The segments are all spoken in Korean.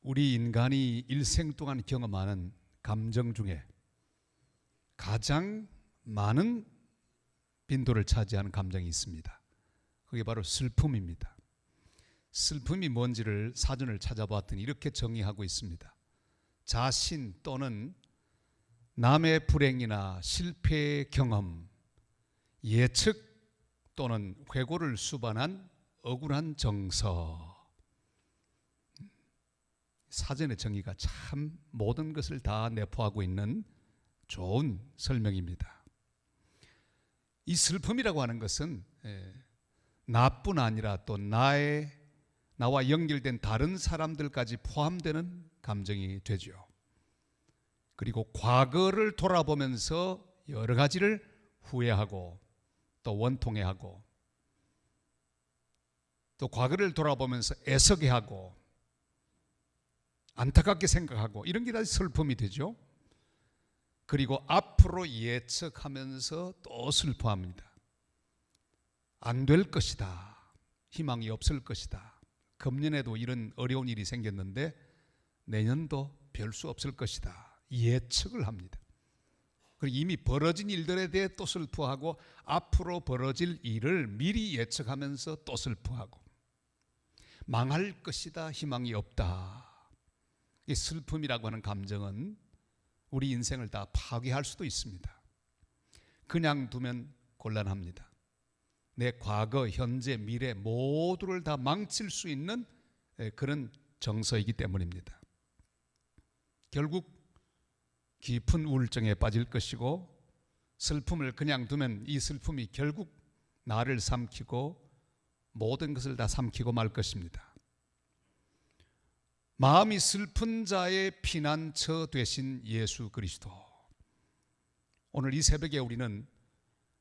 우리 인간이 일생 동안 경험하는 감정 중에 가장 많은 빈도를 차지하는 감정이 있습니다. 그게 바로 슬픔입니다. 슬픔이 뭔지를 사전을 찾아봤더니 이렇게 정의하고 있습니다. 자신 또는 남의 불행이나 실패의 경험, 예측 또는 회고를 수반한 억울한 정서. 사전의 정의가 참 모든 것을 다 내포하고 있는 좋은 설명입니다. 이 슬픔이라고 하는 것은 나뿐 아니라 또 나와 연결된 다른 사람들까지 포함되는 감정이 되죠. 그리고 과거를 돌아보면서 여러 가지를 후회하고 또 원통해하고 또 과거를 돌아보면서 애석해하고 안타깝게 생각하고 이런 게 다 슬픔이 되죠. 그리고 앞으로 예측하면서 또 슬퍼합니다. 안 될 것이다. 희망이 없을 것이다. 금년에도 이런 어려운 일이 생겼는데 내년도 별 수 없을 것이다. 예측을 합니다. 그리고 이미 벌어진 일들에 대해 또 슬퍼하고 앞으로 벌어질 일을 미리 예측하면서 또 슬퍼하고 망할 것이다. 희망이 없다. 이 슬픔이라고 하는 감정은 우리 인생을 다 파괴할 수도 있습니다. 그냥 두면 곤란합니다. 내 과거, 현재, 미래 모두를 다 망칠 수 있는 그런 정서이기 때문입니다. 결국 깊은 우울증에 빠질 것이고 슬픔을 그냥 두면 이 슬픔이 결국 나를 삼키고 모든 것을 다 삼키고 말 것입니다. 마음이 슬픈 자의 피난처 되신 예수 그리스도. 오늘 이 새벽에 우리는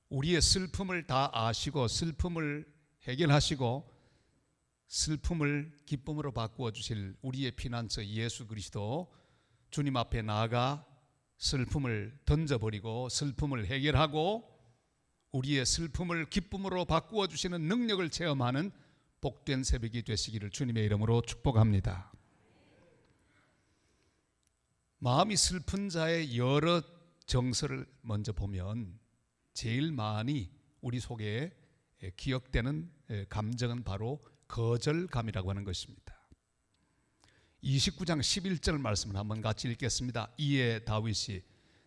우리의 슬픔을 다 아시고 슬픔을 해결하시고 슬픔을 기쁨으로 바꾸어 주실 우리의 피난처 예수 그리스도 주님 앞에 나아가 슬픔을 던져버리고 슬픔을 해결하고 우리의 슬픔을 기쁨으로 바꾸어 주시는 능력을 체험하는 복된 새벽이 되시기를 주님의 이름으로 축복합니다. 마음이 슬픈 자의 여러 정서를 먼저 보면 제일 많이 우리 속에 기억되는 감정은 바로 거절감이라고 하는 것입니다. 29장 11절 말씀을 한번 같이 읽겠습니다. 이에 다윗이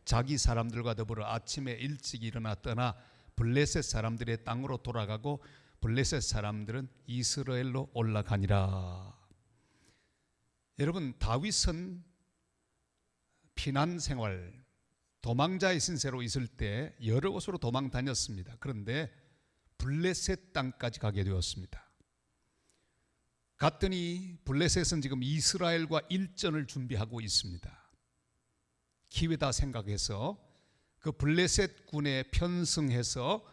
자기 사람들과 더불어 아침에 일찍 일어나 떠나 블레셋 사람들의 땅으로 돌아가고 블레셋 사람들은 이스라엘로 올라가니라. 여러분, 다윗은 피난 생활, 도망자의 신세로 있을 때 여러 곳으로 도망 다녔습니다. 그런데 블레셋 땅까지 가게 되었습니다. 갔더니 블레셋은 지금 이스라엘과 일전을 준비하고 있습니다. 기회다 생각해서 그 블레셋 군에 편승해서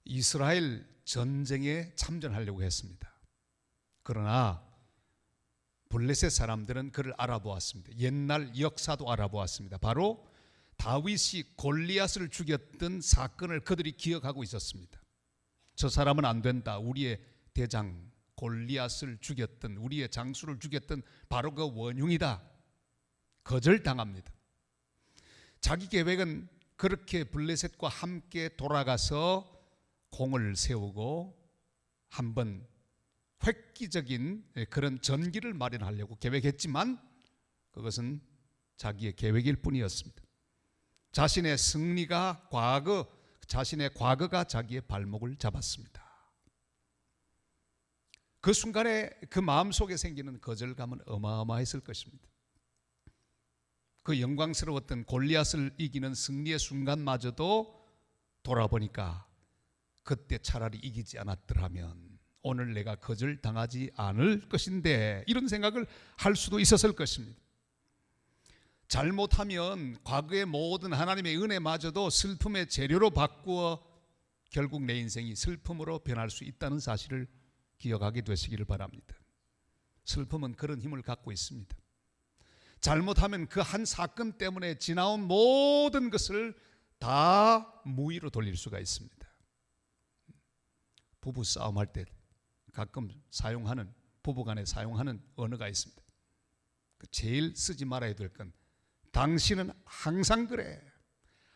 이스라엘 전쟁에 참전하려고 했습니다. 그러나 블레셋 사람들은 그를 알아보았습니다. 옛날 역사도 알아보았습니다. 바로 다윗이 골리앗을 죽였던 사건을 그들이 기억하고 있었습니다. 저 사람은 안 된다. 우리의 대장 골리앗을 죽였던, 우리의 장수를 죽였던 바로 그 원흉이다. 거절당합니다. 자기 계획은 그렇게 블레셋과 함께 돌아가서 공을 세우고 한번 획기적인 그런 전기를 마련하려고 계획했지만 그것은 자기의 계획일 뿐이었습니다. 자신의 승리가 자신의 과거가 자기의 발목을 잡았습니다. 그 순간에 그 마음속에 생기는 거절감은 어마어마했을 것입니다. 그 영광스러웠던 골리앗을 이기는 승리의 순간마저도 돌아보니까 그때 차라리 이기지 않았더라면 오늘 내가 거절당하지 않을 것인데 이런 생각을 할 수도 있었을 것입니다. 잘못하면 과거의 모든 하나님의 은혜마저도 슬픔의 재료로 바꾸어 결국 내 인생이 슬픔으로 변할 수 있다는 사실을 기억하게 되시기를 바랍니다. 슬픔은 그런 힘을 갖고 있습니다. 잘못하면 그 한 사건 때문에 지나온 모든 것을 다 무의로 돌릴 수가 있습니다. 부부 싸움할 때 가끔 사용하는, 부부간에 사용하는 언어가 있습니다. 제일 쓰지 말아야 될 건, 당신은 항상 그래.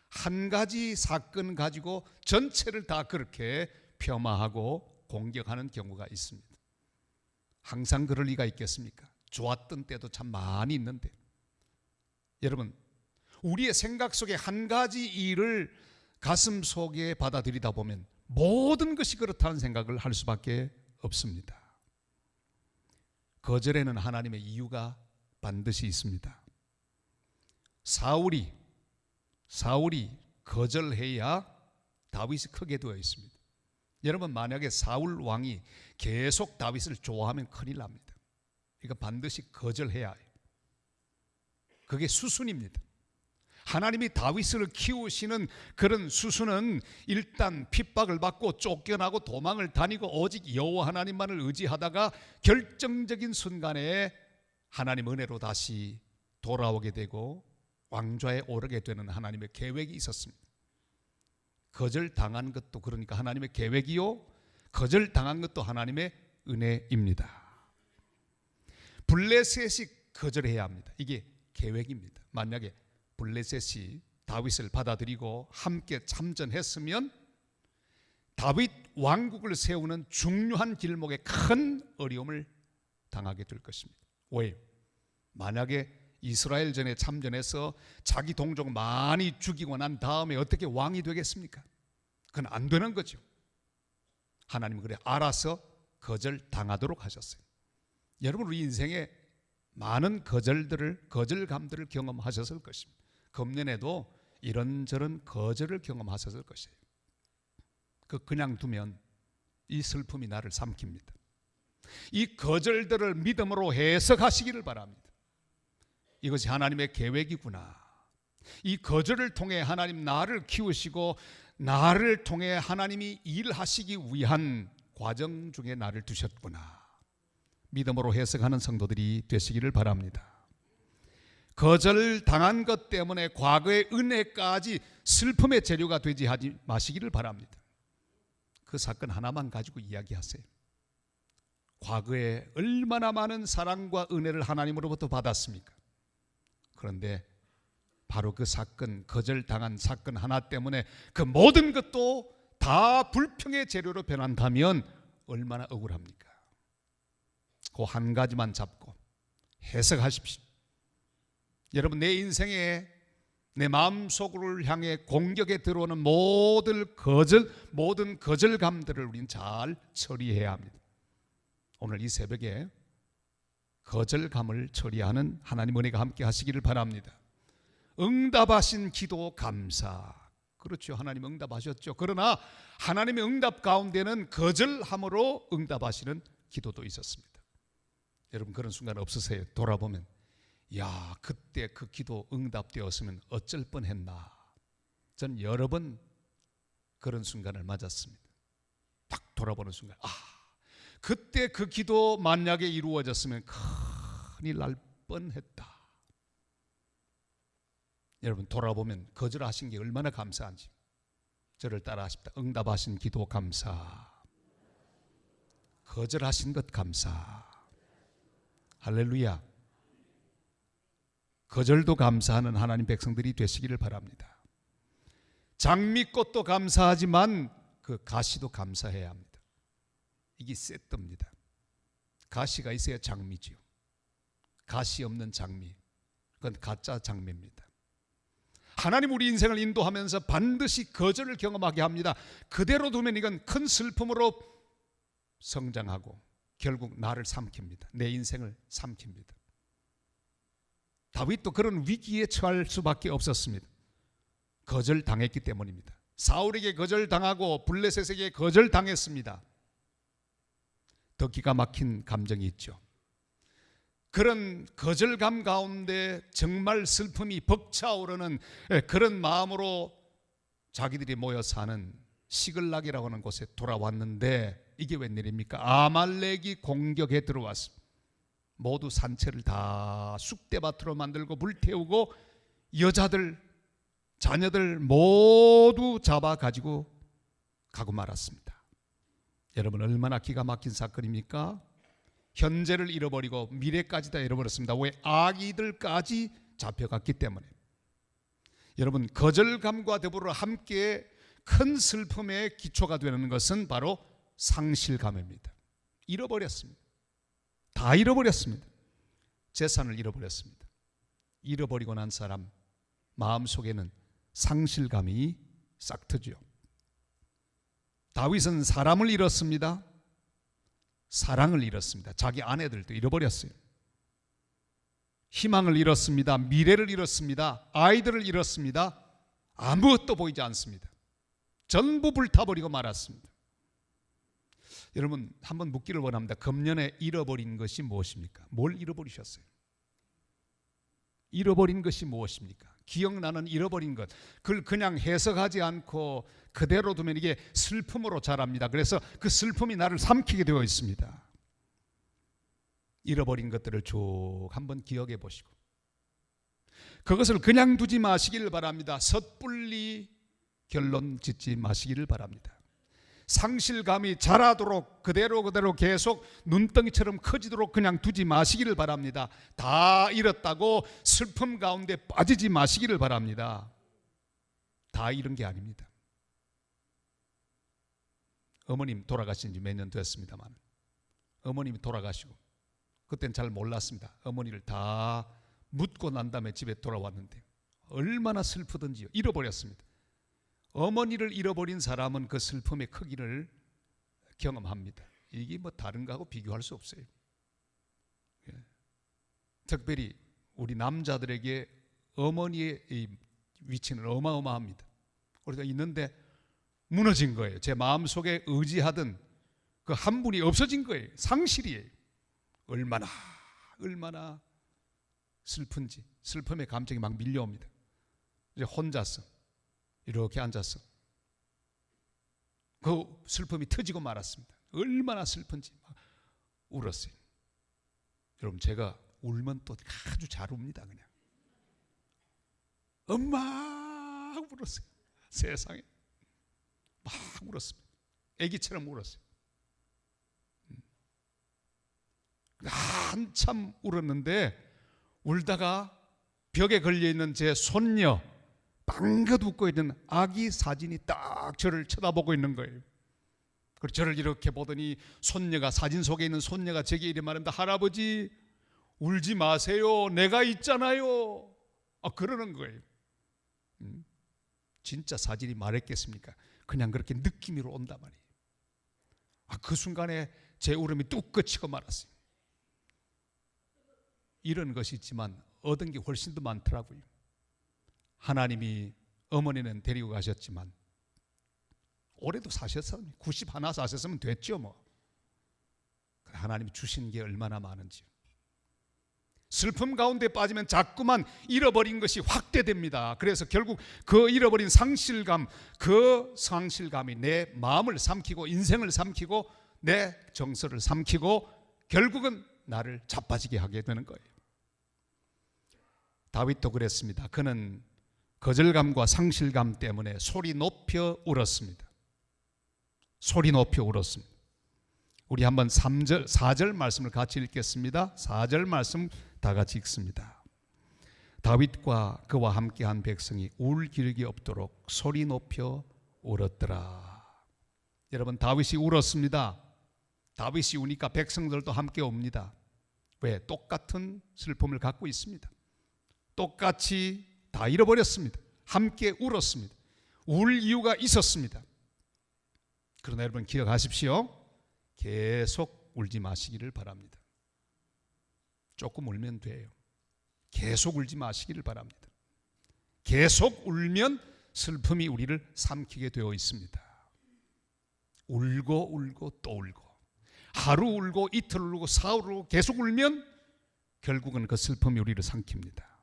한 가지 사건 가지고 전체를 다 그렇게 폄하하고 공격하는 경우가 있습니다. 항상 그럴 리가 있겠습니까? 좋았던 때도 참 많이 있는데. 여러분, 우리의 생각 속에 한 가지 일을 가슴 속에 받아들이다 보면 모든 것이 그렇다는 생각을 할 수밖에 없습니다. 거절에는 하나님의 이유가 반드시 있습니다. 사울이 거절해야 다윗이 크게 되어 있습니다. 여러분, 만약에 사울 왕이 계속 다윗을 좋아하면 큰일 납니다. 이거 반드시 거절해야 해요. 그게 수순입니다. 하나님이 다윗을 키우시는 그런 수순은 일단 핍박을 받고 쫓겨나고 도망을 다니고 오직 여호와 하나님만을 의지하다가 결정적인 순간에 하나님 은혜로 다시 돌아오게 되고 왕좌에 오르게 되는 하나님의 계획이 있었습니다. 거절당한 것도 그러니까 하나님의 계획이요, 거절당한 것도 하나님의 은혜입니다. 블레셋이 거절해야 합니다. 이게 계획입니다. 만약에 블레셋이 다윗을 받아들이고 함께 참전했으면 다윗 왕국을 세우는 중요한 길목에 큰 어려움을 당하게 될 것입니다. 왜요? 만약에 이스라엘 전에 참전해서 자기 동족 많이 죽이고 난 다음에 어떻게 왕이 되겠습니까? 그건 안 되는 거죠. 하나님은 그래 알아서 거절당하도록 하셨어요. 여러분, 우리 인생에 많은 거절감들을 경험하셨을 것입니다. 금년에도 이런저런 거절을 경험하셨을 것이에요. 그냥 두면 이 슬픔이 나를 삼킵니다. 이 거절들을 믿음으로 해석하시기를 바랍니다. 이것이 하나님의 계획이구나. 이 거절을 통해 하나님 나를 키우시고 나를 통해 하나님이 일하시기 위한 과정 중에 나를 두셨구나. 믿음으로 해석하는 성도들이 되시기를 바랍니다. 거절당한 것 때문에 과거의 은혜까지 슬픔의 재료가 되지 하지 마시기를 바랍니다. 그 사건 하나만 가지고 이야기하세요. 과거에 얼마나 많은 사랑과 은혜를 하나님으로부터 받았습니까? 그런데 바로 그 사건, 거절당한 사건 하나 때문에 그 모든 것도 다 불평의 재료로 변한다면 얼마나 억울합니까? 그 한 가지만 잡고 해석하십시오. 여러분, 내 인생에 내 마음속을 향해 공격에 들어오는 모든 거절감들을 우리는 잘 처리해야 합니다. 오늘 이 새벽에 거절감을 처리하는 하나님 은혜가 함께 하시기를 바랍니다. 응답하신 기도 감사. 그렇죠, 하나님 응답하셨죠. 그러나 하나님의 응답 가운데는 거절함으로 응답하시는 기도도 있었습니다. 여러분, 그런 순간 없으세요? 돌아보면 야, 그때 그 기도 응답되었으면 어쩔 뻔했나. 전 여러 번 그런 순간을 맞았습니다. 딱 돌아보는 순간, 그때 그 기도 만약에 이루어졌으면 큰일 날 뻔했다. 여러분, 돌아보면 거절하신 게 얼마나 감사한지 저를 따라하십니다. 응답하신 기도 감사, 거절하신 것 감사. 할렐루야. 거절도 감사하는 하나님 백성들이 되시기를 바랍니다. 장미꽃도 감사하지만 그 가시도 감사해야 합니다. 이게 세트입니다. 가시가 있어야 장미지요. 가시 없는 장미, 그건 가짜 장미입니다. 하나님 우리 인생을 인도하면서 반드시 거절을 경험하게 합니다. 그대로 두면 이건 큰 슬픔으로 성장하고 결국 나를 삼킵니다. 내 인생을 삼킵니다. 다윗도 그런 위기에 처할 수밖에 없었습니다. 거절당했기 때문입니다. 사울에게 거절당하고 블레셋에게 거절당했습니다. 더 기가 막힌 감정이 있죠. 그런 거절감 가운데 정말 슬픔이 벅차오르는 그런 마음으로 자기들이 모여 사는 시글락이라고 하는 곳에 돌아왔는데 이게 웬일입니까? 아말렉이 공격에 들어왔습니다. 모두 산채를 다 쑥대밭으로 만들고 불태우고 여자들, 자녀들 모두 잡아가지고 가고 말았습니다. 여러분, 얼마나 기가 막힌 사건입니까? 현재를 잃어버리고 미래까지 다 잃어버렸습니다. 왜? 아기들까지 잡혀갔기 때문에. 여러분, 거절감과 더불어 함께 큰 슬픔의 기초가 되는 것은 바로 상실감입니다. 잃어버렸습니다. 다 잃어버렸습니다. 재산을 잃어버렸습니다. 잃어버리고 난 사람 마음속에는 상실감이 싹 트죠. 다윗은 사람을 잃었습니다. 사랑을 잃었습니다. 자기 아내들도 잃어버렸어요. 희망을 잃었습니다. 미래를 잃었습니다. 아이들을 잃었습니다. 아무것도 보이지 않습니다. 전부 불타버리고 말았습니다. 여러분, 한번 묻기를 원합니다. 금년에 잃어버린 것이 무엇입니까? 뭘 잃어버리셨어요? 잃어버린 것이 무엇입니까? 기억나는 잃어버린 것, 그걸 그냥 해석하지 않고 그대로 두면 이게 슬픔으로 자랍니다. 그래서 그 슬픔이 나를 삼키게 되어 있습니다. 잃어버린 것들을 쭉 한번 기억해 보시고 그것을 그냥 두지 마시기를 바랍니다. 섣불리 결론 짓지 마시기를 바랍니다. 상실감이 자라도록 그대로 계속 눈덩이처럼 커지도록 그냥 두지 마시기를 바랍니다. 다 잃었다고 슬픔 가운데 빠지지 마시기를 바랍니다. 다 잃은 게 아닙니다. 어머님 돌아가신 지 몇 년 됐습니다만 어머님이 돌아가시고 그때는 잘 몰랐습니다. 어머니를 다 묻고 난 다음에 집에 돌아왔는데 얼마나 슬프던지요. 잃어버렸습니다. 어머니를 잃어버린 사람은 그 슬픔의 크기를 경험합니다. 이게 뭐 다른 거하고 비교할 수 없어요. 특별히 우리 남자들에게 어머니의 이 위치는 어마어마합니다. 우리가 있는데 무너진 거예요. 제 마음속에 의지하던 그 한 분이 없어진 거예요. 상실이에요. 얼마나 슬픈지 슬픔의 감정이 막 밀려옵니다. 이제 혼자서 이렇게 앉아서 그 슬픔이 터지고 말았습니다. 얼마나 슬픈지 막 울었어요. 여러분, 제가 울면 또 아주 잘 웁니다. 그냥 엄마 울었어요. 세상에 막 울었습니다. 애기처럼 울었어요. 한참 울었는데 울다가 벽에 걸려있는 제 손녀 빵긋 웃고 있는 아기 사진이 딱 저를 쳐다보고 있는 거예요. 그래서 저를 이렇게 보더니 손녀가, 사진 속에 있는 손녀가 제게 이래 말합니다. 할아버지 울지 마세요. 내가 있잖아요. 그러는 거예요. 진짜 사진이 말했겠습니까? 그냥 그렇게 느낌으로 온단 말이에요. 그 순간에 제 울음이 뚝 그치고 말았어요. 이런 것이 있지만 얻은 게 훨씬 더 많더라고요. 하나님이 어머니는 데리고 가셨지만 올해도 사셨어요. 91 사셨으면 됐죠 뭐. 하나님이 주신 게 얼마나 많은지요. 슬픔 가운데 빠지면 자꾸만 잃어버린 것이 확대됩니다. 그래서 결국 그 잃어버린 상실감, 그 상실감이 내 마음을 삼키고 인생을 삼키고 내 정서를 삼키고 결국은 나를 자빠지게 하게 되는 거예요. 다윗도 그랬습니다. 그는 거절감과 상실감 때문에 소리 높여 울었습니다. 소리 높여 울었습니다. 우리 한번 3절, 4절 말씀을 같이 읽겠습니다. 4절 말씀 다 같이 읽습니다. 다윗과 그와 함께한 백성이 울 기력이 없도록 소리 높여 울었더라. 여러분, 다윗이 울었습니다. 다윗이 우니까 백성들도 함께 옵니다. 왜? 똑같은 슬픔을 갖고 있습니다. 똑같이 다 잃어버렸습니다. 함께 울었습니다. 울 이유가 있었습니다. 그러나 여러분 기억하십시오. 계속 울지 마시기를 바랍니다. 조금 울면 돼요. 계속 울지 마시기를 바랍니다. 계속 울면 슬픔이 우리를 삼키게 되어 있습니다. 울고 또 울고 하루 울고 이틀 울고 사흘 울고 계속 울면 결국은 그 슬픔이 우리를 삼킵니다.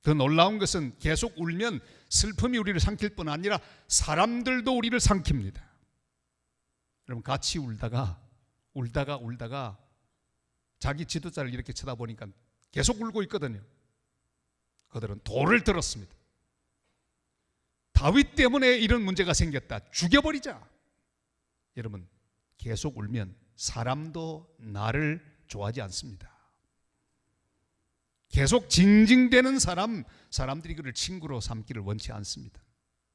더 놀라운 것은 계속 울면 슬픔이 우리를 삼킬 뿐 아니라 사람들도 우리를 삼킵니다. 여러분, 같이 울다가 자기 지도자를 이렇게 쳐다보니까 계속 울고 있거든요. 그들은 돌을 들었습니다. 다윗 때문에 이런 문제가 생겼다. 죽여버리자. 여러분, 계속 울면 사람도 나를 좋아하지 않습니다. 계속 징징대는 사람들이 그를 친구로 삼기를 원치 않습니다.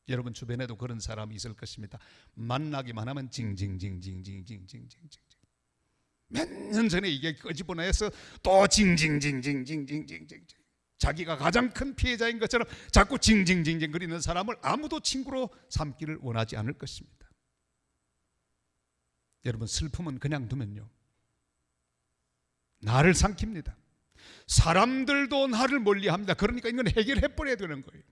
여러분 주변에도 그런 사람이 있을 것입니다. 만나기만 하면 징징징징징징징징징. 몇 년 전에 이게 끄집어내서 또 징징징징징징징징. 자기가 가장 큰 피해자인 것처럼 자꾸 징징징징 거리는 사람을 아무도 친구로 삼기를 원하지 않을 것입니다. 여러분 슬픔은 그냥 두면요 나를 삼킵니다. 사람들도 나를 멀리합니다. 그러니까 이건 해결해 버려야 되는 거예요.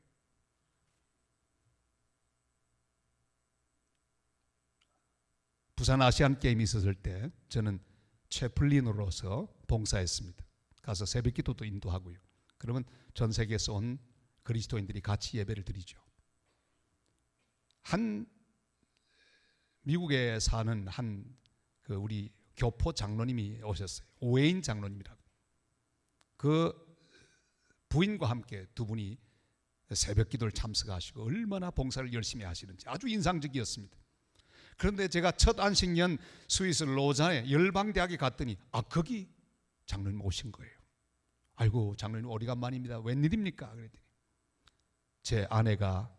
부산 아시안 게임이 있었을 때 저는 채플린으로서 봉사했습니다. 가서 새벽 기도도 인도하고요. 그러면 전 세계에서 온 그리스도인들이 같이 예배를 드리죠. 한 미국에 사는 그 우리 교포 장로님이 오셨어요. 오웨인 장로님이라고. 그 부인과 함께 두 분이 새벽 기도를 참석하시고 얼마나 봉사를 열심히 하시는지 아주 인상적이었습니다. 그런데 제가 첫 안식년 스위스 로잔에 열방대학에 갔더니 거기 장로님 오신 거예요. 아이고 장로님 오래간만입니다. 웬일입니까? 그랬더니 제 아내가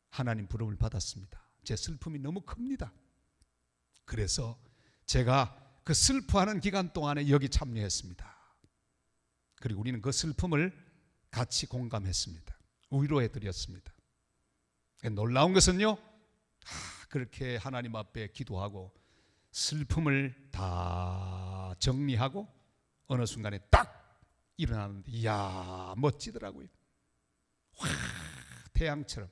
하나님 부름을 받았습니다. 제 슬픔이 너무 큽니다. 그래서 제가 그 슬퍼하는 기간 동안에 여기 참여했습니다. 그리고 우리는 그 슬픔을 같이 공감했습니다. 위로해드렸습니다. 놀라운 것은요 그렇게 하나님 앞에 기도하고 슬픔을 다 정리하고 어느 순간에 딱 일어나는데 이야 멋지더라고요. 태양처럼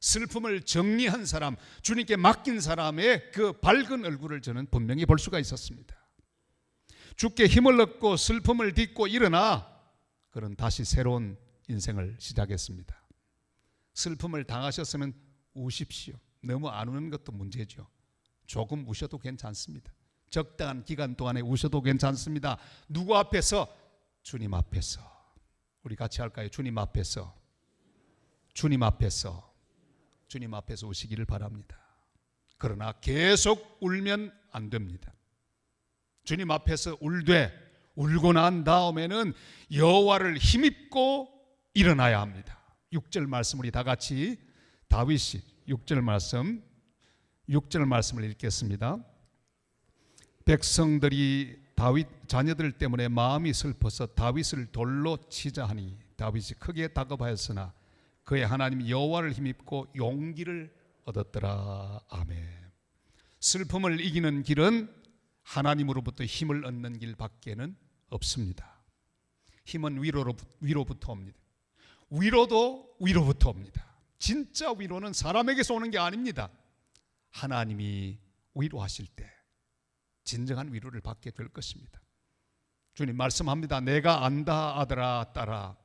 슬픔을 정리한 사람, 주님께 맡긴 사람의 그 밝은 얼굴을 저는 분명히 볼 수가 있었습니다. 주께 힘을 얻고 슬픔을 딛고 일어나 그는 다시 새로운 인생을 시작했습니다. 슬픔을 당하셨으면 우십시오. 너무 안 우는 것도 문제죠. 조금 우셔도 괜찮습니다. 적당한 기간 동안에 우셔도 괜찮습니다. 누구 앞에서? 주님 앞에서. 우리 같이 할까요? 주님 앞에서. 주님 앞에서. 주님 앞에서 우시기를 바랍니다. 그러나 계속 울면 안 됩니다. 주님 앞에서 울고 난 다음에는 여호와를 힘입고 일어나야 합니다. 6절 말씀 우리 다 같이 다윗이 6절 말씀을 읽겠습니다. 백성들이 다윗 자녀들 때문에 마음이 슬퍼서 다윗을 돌로 치자 하니 다윗이 크게 다급하였으나 그의 하나님 여호와를 힘입고 용기를 얻었더라. 아멘. 슬픔을 이기는 길은 하나님으로부터 힘을 얻는 길밖에는 없습니다. 힘은 위로부터 옵니다. 위로도 위로부터 옵니다. 진짜 위로는 사람에게서 오는 게 아닙니다. 하나님이 위로하실 때 진정한 위로를 받게 될 것입니다. 주님 말씀합니다. 내가 안다 아들아 딸아.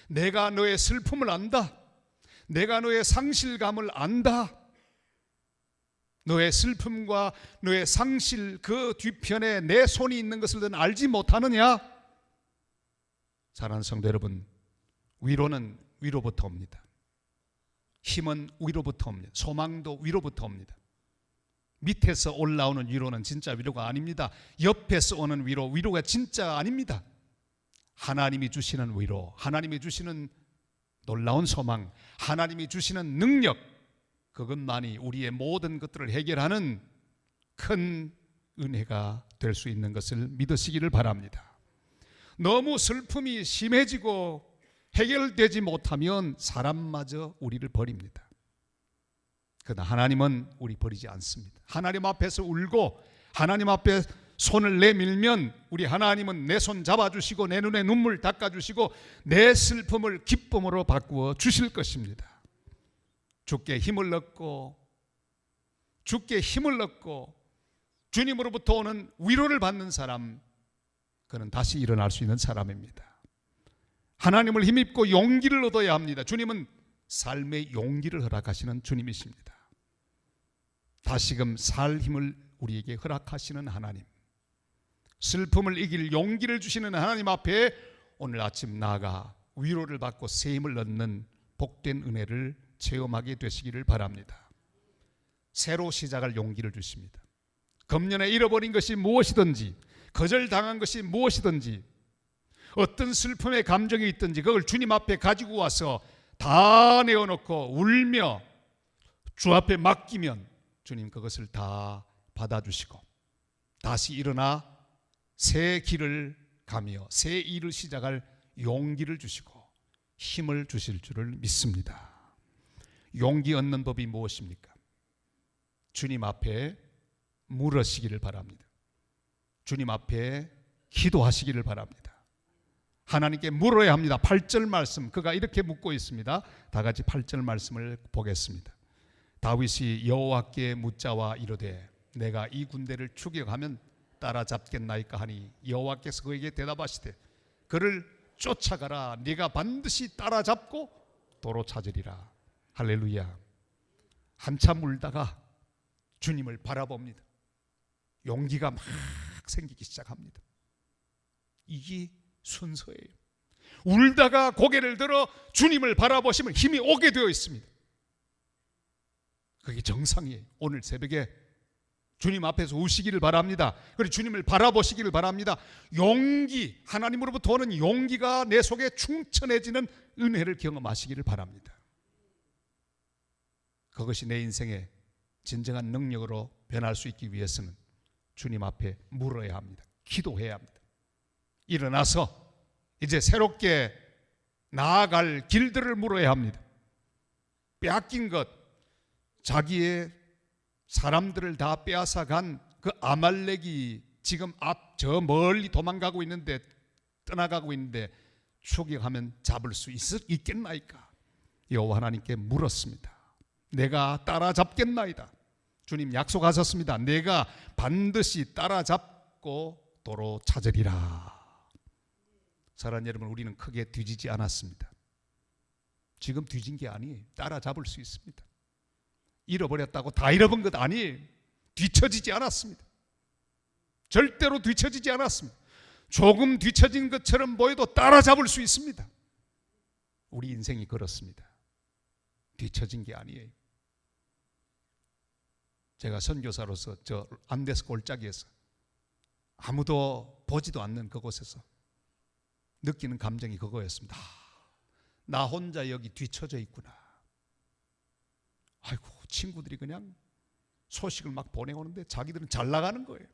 내가 너의 슬픔을 안다. 내가 너의 상실감을 안다. 너의 슬픔과 너의 상실 그 뒤편에 내 손이 있는 것을 넌 알지 못하느냐? 사랑하는 성도 여러분, 위로는 위로부터 옵니다. 힘은 위로부터 옵니다. 소망도 위로부터 옵니다. 밑에서 올라오는 위로는 진짜 위로가 아닙니다. 옆에서 오는 위로가 진짜 아닙니다. 하나님이 주시는 위로, 하나님이 주시는 놀라운 소망, 하나님이 주시는 능력, 그것만이 우리의 모든 것들을 해결하는 큰 은혜가 될 수 있는 것을 믿으시기를 바랍니다. 너무 슬픔이 심해지고 해결되지 못하면 사람마저 우리를 버립니다. 그러나 하나님은 우리 버리지 않습니다. 하나님 앞에서 울고 하나님 앞에 손을 내밀면 우리 하나님은 내 손 잡아주시고 내 눈에 눈물 닦아주시고 내 슬픔을 기쁨으로 바꾸어 주실 것입니다. 주께 힘을 얻고 주님으로부터 오는 위로를 받는 사람, 그는 다시 일어날 수 있는 사람입니다. 하나님을 힘입고 용기를 얻어야 합니다. 주님은 삶의 용기를 허락하시는 주님이십니다. 다시금 살 힘을 우리에게 허락하시는 하나님, 슬픔을 이길 용기를 주시는 하나님 앞에 오늘 아침 나아가 위로를 받고 새 힘을 얻는 복된 은혜를 체험하게 되시기를 바랍니다. 새로 시작할 용기를 주십니다. 금년에 잃어버린 것이 무엇이든지, 거절당한 것이 무엇이든지, 어떤 슬픔의 감정이 있든지 그걸 주님 앞에 가지고 와서 다 내어놓고 울며 주 앞에 맡기면 주님 그것을 다 받아주시고 다시 일어나 새 길을 가며 새 일을 시작할 용기를 주시고 힘을 주실 줄을 믿습니다. 용기 얻는 법이 무엇입니까? 주님 앞에 물으시기를 바랍니다. 주님 앞에 기도하시기를 바랍니다. 하나님께 물어야 합니다. 8절 말씀, 그가 이렇게 묻고 있습니다. 다 같이 8절 말씀을 보겠습니다. 다윗이 여호와께 묻자와 이르되 내가 이 군대를 추격하면 따라잡겠나이까 하니 여호와께서 그에게 대답하시되 그를 쫓아가라. 네가 반드시 따라잡고 도로 찾으리라. 할렐루야. 한참 울다가 주님을 바라봅니다. 용기가 막 생기기 시작합니다. 이게 순서예요. 울다가 고개를 들어 주님을 바라보시면 힘이 오게 되어 있습니다. 그게 정상이에요. 오늘 새벽에 주님 앞에서 우시기를 바랍니다. 그리고 주님을 바라보시기를 바랍니다. 용기, 하나님으로부터 오는 용기가 내 속에 충천해지는 은혜를 경험하시기를 바랍니다. 그것이 내 인생의 진정한 능력으로 변할 수 있기 위해서는 주님 앞에 물어야 합니다. 기도해야 합니다. 일어나서 이제 새롭게 나아갈 길들을 물어야 합니다. 빼앗긴 것, 자기의 사람들을 다 빼앗아 간 그 아말렉이 지금 저 멀리 도망가고 있는데, 떠나가고 있는데 추격하면 잡을 수 있겠나이까? 여호와 하나님께 물었습니다. 내가 따라잡겠나이다. 주님 약속하셨습니다. 내가 반드시 따라잡고 도로 찾으리라. 사랑하는 여러분, 우리는 크게 뒤지지 않았습니다. 지금 뒤진 게 아니에요. 따라잡을 수 있습니다. 잃어버렸다고 다 잃어본 것 아니에요. 뒤처지지 않았습니다. 절대로 뒤처지지 않았습니다. 조금 뒤처진 것처럼 보여도 따라잡을 수 있습니다. 우리 인생이 그렇습니다. 뒤처진 게 아니에요. 제가 선교사로서 저 안데스 골짜기에서 아무도 보지도 않는 그곳에서 느끼는 감정이 그거였습니다. 나 혼자 여기 뒤처져 있구나. 아이고, 친구들이 그냥 소식을 막 보내오는데 자기들은 잘 나가는 거예요.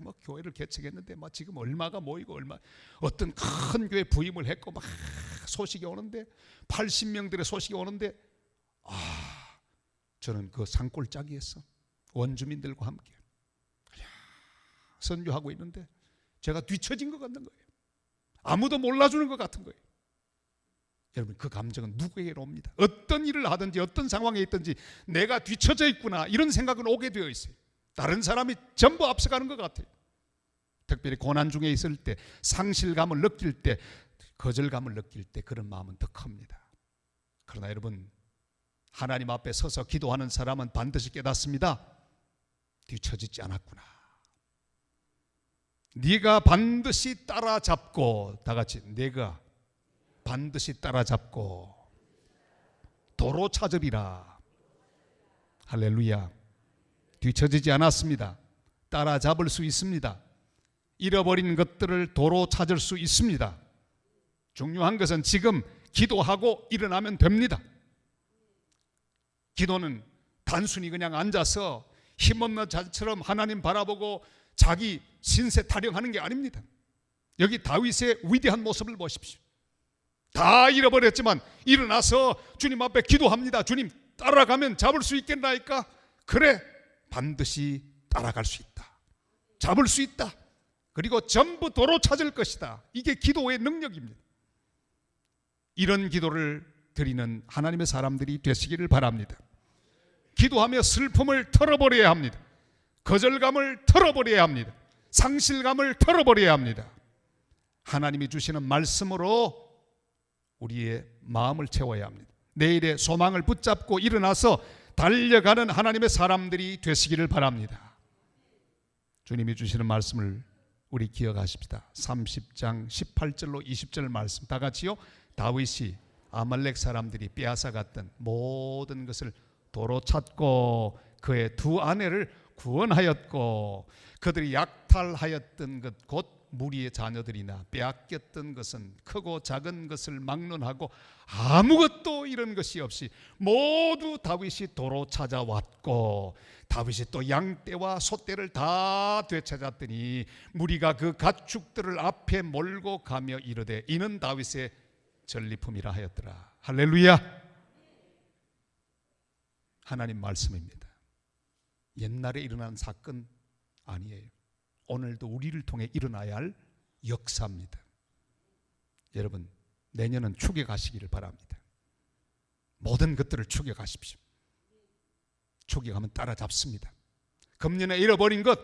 뭐 교회를 개척했는데 막 지금 얼마가 모이고 어떤 큰 교회 부임을 했고 막 소식이 오는데 80명들의 소식이 오는데 저는 그 산골짜기에서 원주민들과 함께 선교하고 있는데 제가 뒤처진 것 같는 거예요. 아무도 몰라주는 것 같은 거예요. 여러분, 그 감정은 누구에게로 옵니다. 어떤 일을 하든지 어떤 상황에 있든지 내가 뒤처져 있구나, 이런 생각은 오게 되어 있어요. 다른 사람이 전부 앞서가는 것 같아요. 특별히 고난 중에 있을 때, 상실감을 느낄 때, 거절감을 느낄 때 그런 마음은 더 큽니다. 그러나 여러분, 하나님 앞에 서서 기도하는 사람은 반드시 깨닫습니다. 뒤처지지 않았구나. 네가 반드시 따라잡고, 다 같이 네가 반드시 따라잡고 도로 찾으리라. 할렐루야. 뒤처지지 않았습니다. 따라잡을 수 있습니다. 잃어버린 것들을 도로 찾을 수 있습니다. 중요한 것은 지금 기도하고 일어나면 됩니다. 기도는 단순히 그냥 앉아서 힘없는 자처럼 하나님 바라보고 자기 신세 타령하는 게 아닙니다. 여기 다윗의 위대한 모습을 보십시오. 다 잃어버렸지만 일어나서 주님 앞에 기도합니다. 주님, 따라가면 잡을 수 있겠나이까? 그래, 반드시 따라갈 수 있다. 잡을 수 있다. 그리고 전부 도로 찾을 것이다. 이게 기도의 능력입니다. 이런 기도를 드리는 하나님의 사람들이 되시기를 바랍니다. 기도하며 슬픔을 털어버려야 합니다. 거절감을 털어버려야 합니다. 상실감을 털어버려야 합니다. 하나님이 주시는 말씀으로 우리의 마음을 채워야 합니다. 내일의 소망을 붙잡고 일어나서 달려가는 하나님의 사람들이 되시기를 바랍니다. 주님이 주시는 말씀을 우리 기억하십시다. 30장 18절로 20절 말씀 다 같이요. 다윗이 아말렉 사람들이 빼앗아갔던 모든 것을 도로 찾고 그의 두 아내를 구원하였고 그들이 약탈하였던 것 곧 무리의 자녀들이나 빼앗겼던 것은 크고 작은 것을 막론하고 아무것도 잃은 것이 없이 모두 다윗이 도로 찾아왔고 다윗이 또 양떼와 소떼를 다 되찾았더니 무리가 그 가축들을 앞에 몰고 가며 이르되 이는 다윗의 전리품이라 하였더라. 할렐루야. 하나님 말씀입니다. 옛날에 일어난 사건 아니에요. 오늘도 우리를 통해 일어나야 할 역사입니다. 여러분, 내년은 추격하시기를 바랍니다. 모든 것들을 추격하십시오. 추격하면 따라잡습니다. 금년에 잃어버린 것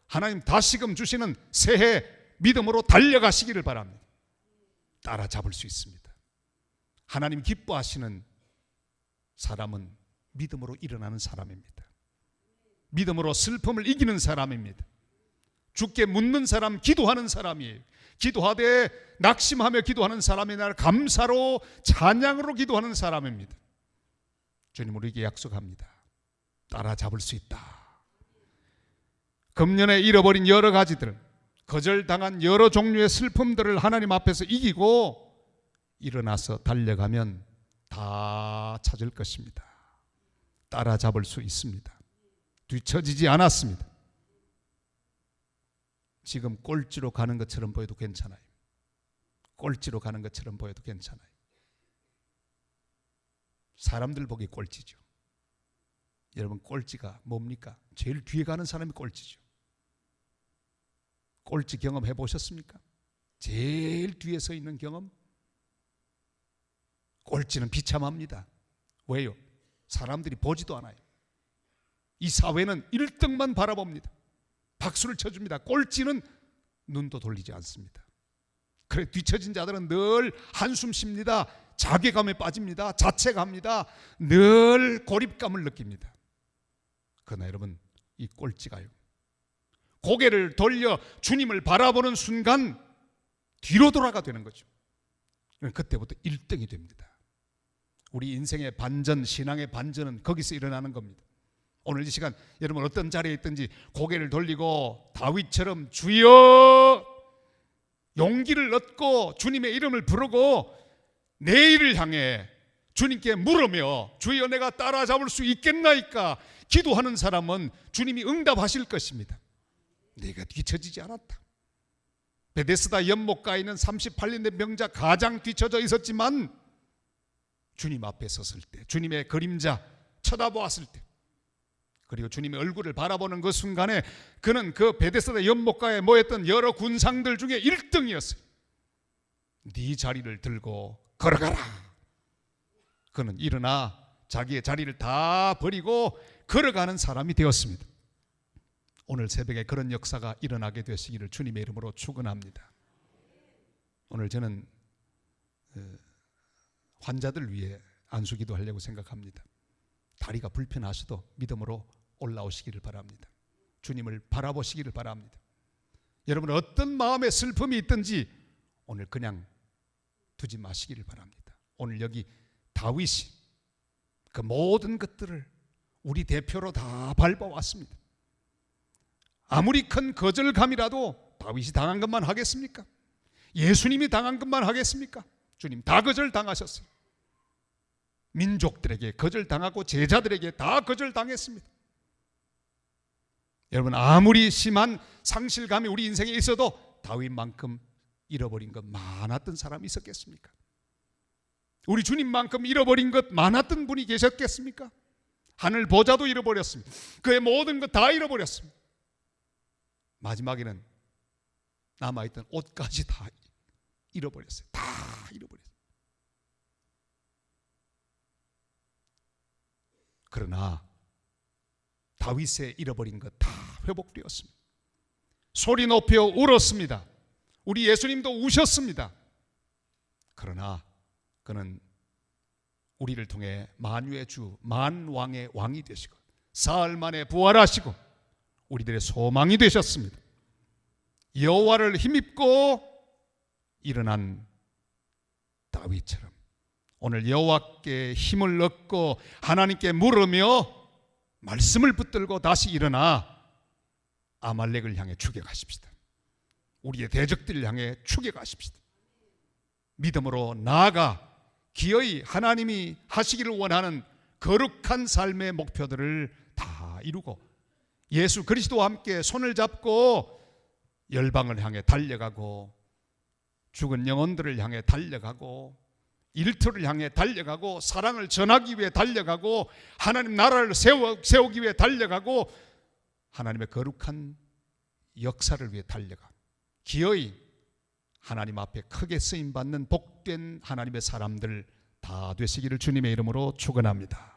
하나님 다시금 주시는 새해 믿음으로 달려가시기를 바랍니다. 따라잡을 수 있습니다. 하나님 기뻐하시는 사람은 믿음으로 일어나는 사람입니다. 믿음으로 슬픔을 이기는 사람입니다. 주께 묻는 사람, 기도하는 사람이에요. 기도하되 낙심하며 기도하는 사람이 날 감사로 찬양으로 기도하는 사람입니다. 주님 우리에게 약속합니다. 따라잡을 수 있다. 금년에 잃어버린 여러 가지들, 거절당한 여러 종류의 슬픔들을 하나님 앞에서 이기고 일어나서 달려가면 다 찾을 것입니다. 따라잡을 수 있습니다. 뒤처지지 않았습니다. 지금 꼴찌로 가는 것처럼 보여도 괜찮아요. 꼴찌로 가는 것처럼 보여도 괜찮아요. 사람들 보기 꼴찌죠. 여러분 꼴찌가 뭡니까? 제일 뒤에 가는 사람이 꼴찌죠. 꼴찌 경험해 보셨습니까? 제일 뒤에 서 있는 경험? 꼴찌는 비참합니다. 왜요? 사람들이 보지도 않아요. 이 사회는 1등만 바라봅니다. 박수를 쳐줍니다. 꼴찌는 눈도 돌리지 않습니다. 그래 뒤처진 자들은 늘 한숨 쉽니다. 자괴감에 빠집니다. 자책합니다. 늘 고립감을 느낍니다. 그러나 여러분 이 꼴찌가요, 고개를 돌려 주님을 바라보는 순간 뒤로 돌아가 되는 거죠. 그때부터 1등이 됩니다. 우리 인생의 반전, 신앙의 반전은 거기서 일어나는 겁니다. 오늘 이 시간 여러분 어떤 자리에 있든지 고개를 돌리고 다윗처럼 주여 용기를 얻고 주님의 이름을 부르고 내일을 향해 주님께 물으며 주여 내가 따라잡을 수 있겠나이까 기도하는 사람은 주님이 응답하실 것입니다. 내가 뒤처지지 않았다. 베데스다 연못가에 있는 38년 된 병자 가장 뒤처져 있었지만 주님 앞에 섰을 때, 주님의 그림자 쳐다보았을 때, 그리고 주님의 얼굴을 바라보는 그 순간에 그는 그 베데스다 연못가에 모였던 여러 군상들 중에 1등이었어요. 네 자리를 들고 걸어가라. 그는 일어나 자기의 자리를 다 버리고 걸어가는 사람이 되었습니다. 오늘 새벽에 그런 역사가 일어나게 되시기를 주님의 이름으로 축원합니다. 오늘 저는 환자들 위해 안수기도 하려고 생각합니다. 다리가 불편하셔도 믿음으로 올라오시기를 바랍니다. 주님을 바라보시기를 바랍니다. 여러분 어떤 마음의 슬픔이 있든지 오늘 그냥 두지 마시기를 바랍니다. 오늘 여기 다윗이 그 모든 것들을 우리 대표로 다 밟아왔습니다. 아무리 큰 거절감이라도 다윗이 당한 것만 하겠습니까? 예수님이 당한 것만 하겠습니까? 주님 다 거절당하셨어요. 민족들에게 거절당하고 제자들에게 다 거절당했습니다. 여러분 아무리 심한 상실감이 우리 인생에 있어도 다윗만큼 잃어버린 것 많았던 사람이 있었겠습니까? 우리 주님만큼 잃어버린 것 많았던 분이 계셨겠습니까? 하늘 보좌도 잃어버렸습니다. 그의 모든 것 다 잃어버렸습니다. 마지막에는 남아있던 옷까지 다 잃어버렸어요. 다 잃어버렸어요. 그러나 다윗의 잃어버린 것 다 회복되었습니다. 소리 높여 울었습니다. 우리 예수님도 우셨습니다. 그러나 그는 우리를 통해 만유의 주 만왕의 왕이 되시고 사흘 만에 부활하시고 우리들의 소망이 되셨습니다. 여호와를 힘입고 일어난 다윗처럼 오늘 여호와께 힘을 얻고 하나님께 물으며 말씀을 붙들고 다시 일어나 아말렉을 향해 추격하십시다. 우리의 대적들을 향해 추격하십시다. 믿음으로 나아가 기어이 하나님이 하시기를 원하는 거룩한 삶의 목표들을 다 이루고 예수 그리스도와 함께 손을 잡고 열방을 향해 달려가고 죽은 영혼들을 향해 달려가고 일터를 향해 달려가고 사랑을 전하기 위해 달려가고 하나님 나라를 세우기 위해 달려가고 하나님의 거룩한 역사를 위해 달려가 기어이 하나님 앞에 크게 쓰임받는 복된 하나님의 사람들 다 되시기를 주님의 이름으로 축원합니다.